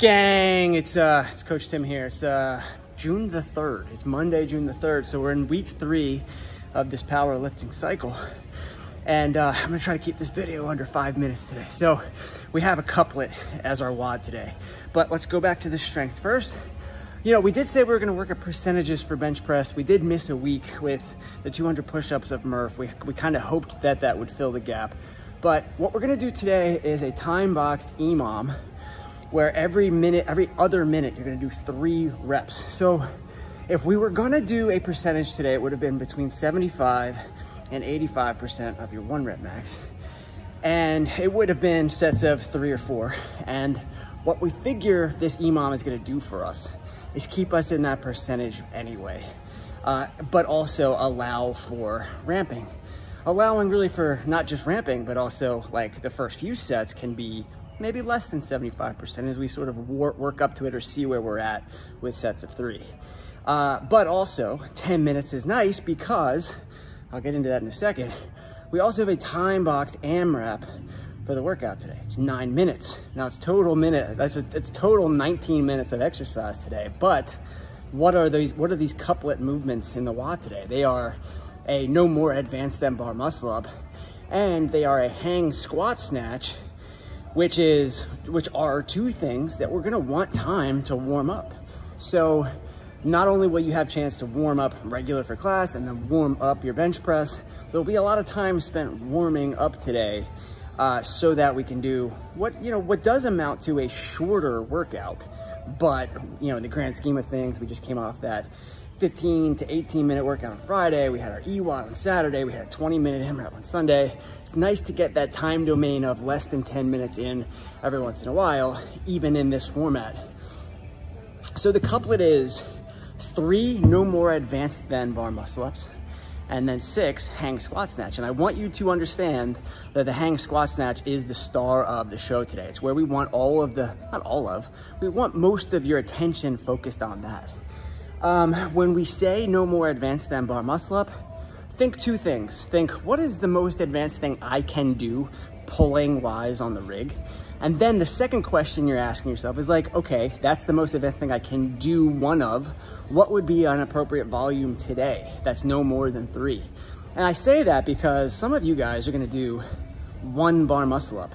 Gang, it's Coach Tim here. It's June the 3rd. It's Monday, June the 3rd. So we're in week 3 of this powerlifting cycle. And I'm gonna try to keep this video under 5 minutes today. So we have a couplet as our WOD today. But let's go back to the strength first. You know, we did say we were gonna work at percentages for bench press. We did miss a week with the 200 push-ups of Murph. We kind of hoped that that would fill the gap. But what we're gonna do today is a time-boxed EMOM, where every other minute, you're gonna do 3 reps. So if we were gonna do a percentage today, it would have been between 75 and 85% of your 1 rep max. And it would have been sets of 3 or 4. And what we figure this EMOM is gonna do for us is keep us in that percentage anyway, but also allow for ramping. Allowing really for not just ramping, but also like the first few sets can be maybe less than 75% as we sort of work up to it or see where we're at with sets of 3. But also 10 minutes is nice because, I'll get into that in a second, we also have a time-boxed AMRAP for the workout today. It's 9 minutes. Now it's total 19 minutes of exercise today, but what are these couplet movements in the WOD today? They are a no more advanced than bar muscle up, and they are a hang squat snatch, which are 2 things that we're gonna want time to warm up. So not only will you have a chance to warm up regular for class and then warm up your bench press, there'll be a lot of time spent warming up today so that we can do what does amount to a shorter workout. But in the grand scheme of things, we just came off that 15 to 18 minute workout on Friday. We had our EWOD on Saturday. We had a 20-minute AMRAP on Sunday. It's nice to get that time domain of less than 10 minutes in every once in a while, even in this format. So the couplet is 3 no more advanced than bar muscle ups, and then 6 hang squat snatch. And I want you to understand that the hang squat snatch is the star of the show today. It's where we want we want most of your attention focused on that. When we say no more advanced than bar muscle up, think 2 things. Think, what is the most advanced thing I can do pulling wise on the rig? And then the second question you're asking yourself is like, okay, that's the most advanced thing I can do one of. What would be an appropriate volume today that's no more than 3? And I say that because some of you guys are gonna do 1 bar muscle up,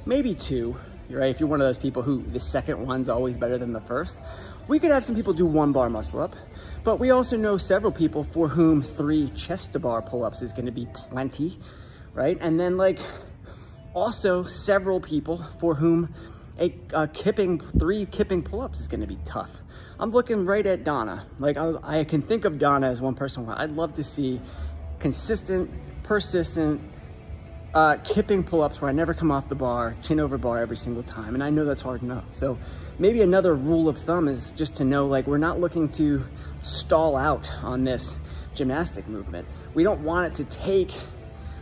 maybe 2, right? If you're one of those people who the second one's always better than the first. We could have some people do 1 bar muscle up, but we also know several people for whom 3 chest to bar pull-ups is gonna be plenty, right? And then also several people for whom 3 kipping pull-ups is gonna be tough. I'm looking right at Donna. I can think of Donna as one person where I'd love to see consistent, persistent, kipping pull-ups where I never come off the bar, chin over bar every single time. And I know that's hard enough. So maybe another rule of thumb is just to know, we're not looking to stall out on this gymnastic movement. We don't want it to take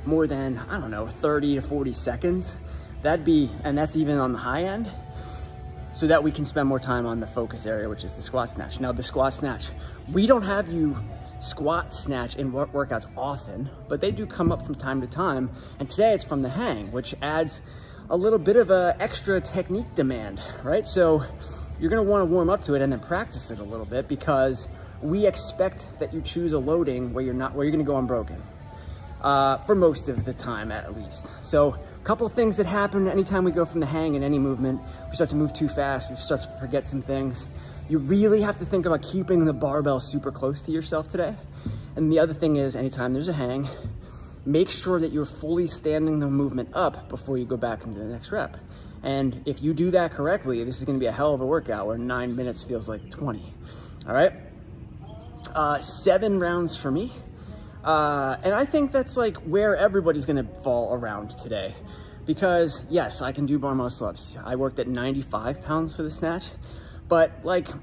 more than, 30 to 40 seconds. And that's even on the high end, so that we can spend more time on the focus area, which is the squat snatch. Now the squat snatch, we don't have you squat snatch in workouts often, but they do come up from time to time. And today it's from the hang, which adds a little bit of a extra technique demand, right? So you're gonna wanna warm up to it and then practice it a little bit, because we expect that you choose a loading where you're gonna go unbroken, for most of the time at least. So a couple of things that happen anytime we go from the hang in any movement: we start to move too fast, we start to forget some things. You really have to think about keeping the barbell super close to yourself today. And the other thing is, anytime there's a hang, make sure that you're fully standing the movement up before you go back into the next rep. And if you do that correctly, this is gonna be a hell of a workout where 9 minutes feels like 20, all right? 7 rounds for me. And I think that's where everybody's gonna fall around today. Because yes, I can do bar muscle ups. I worked at 95 pounds for the snatch, but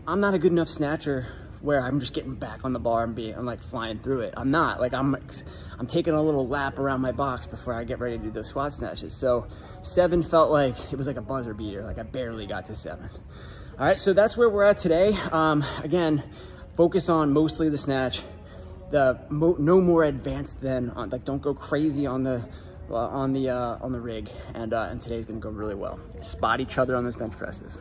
I'm not a good enough snatcher where I'm just getting back on the bar and flying through it. I'm not. I'm taking a little lap around my box before I get ready to do those squat snatches. So 7 felt like it was like a buzzer beater. I barely got to 7. All right, so that's where we're at today. Again, focus on mostly the snatch. No more advanced than don't go crazy on the rig, and today's gonna go really well. Spot each other on those bench presses.